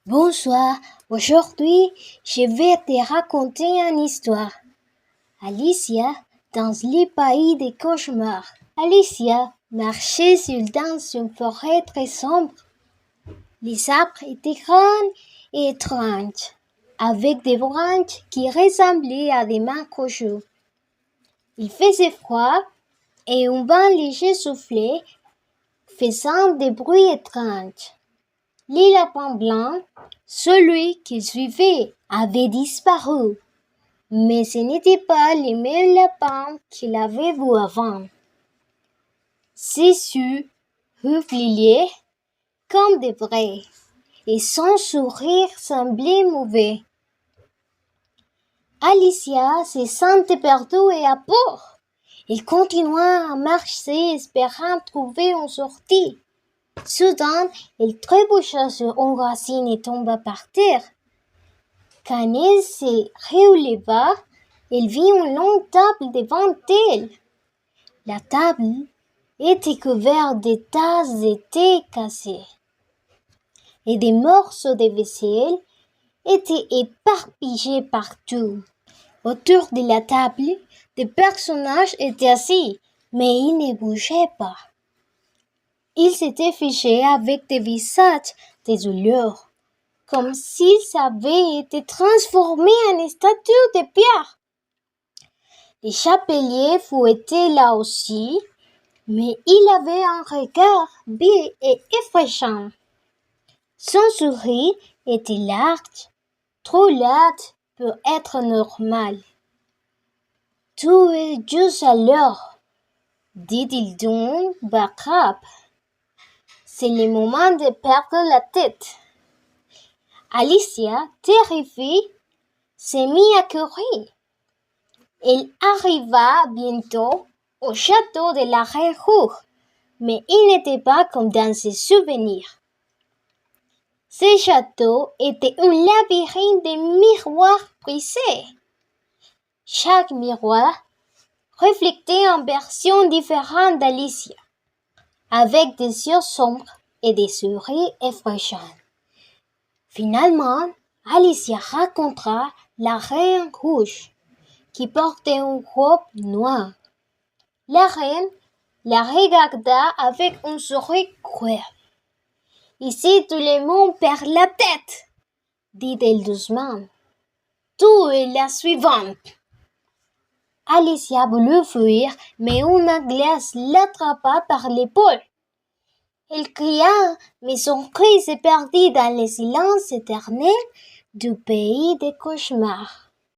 Bonsoir, aujourd'hui je vais te raconter une histoire. Alicia dans le pays des cauchemars. Alicia marchait dans une forêt très sombre. Les arbres étaient grands et étranges, avec des branches qui ressemblaient à des mains crochues. Il faisait froid et un vent léger soufflait, faisant des bruits étranges. Le lapin blanc, celui qu'il suivait, avait disparu, mais ce n'était pas le même lapin qu'il avait vu avant. Ses yeux repliaient comme des vrais, et son sourire semblait mauvais. Alicia se sentait perdue et à peur. Elle continua à marcher, espérant trouver une sortie. Soudain, elle trébucha sur une racine et tomba par terre. Quand elle se releva, elle vit une longue table devant elle. La table était couverte de tasses de thé cassées et des morceaux de vaisselle étaient éparpillés partout. Autour de la table, des personnages étaient assis, mais ils ne bougeaient pas. Ils s'étaient figés avec des visages désolés, comme s'ils avaient été transformés en statues de pierre. Les chapeliers étaient là aussi, mais il avait un regard gai et effrayant. Son sourire était large, trop large pour être normal. « Tout est juste à l'heure, dit-il d'un bas grave. C'est le moment de perdre la tête. » Alicia, terrifiée, se mit à courir. Elle arriva bientôt au château de la Reine Rouge, mais il n'était pas comme dans ses souvenirs. Ce château était un labyrinthe de miroirs brisés. Chaque miroir reflétait une version différente d'Alicia, avec des yeux sombres et des sourires effrayants. Finalement, Alicia rencontra la Reine Rouge, qui portait une robe noire. La reine la regarda avec un sourire cruel. « Ici, tout le monde perd la tête, dit-elle doucement. Tu es la suivante. » Alicia voulut fuir, mais une glace l'attrapa par l'épaule. Elle cria, mais son cri se perdit dans le silence éternel du pays des cauchemars.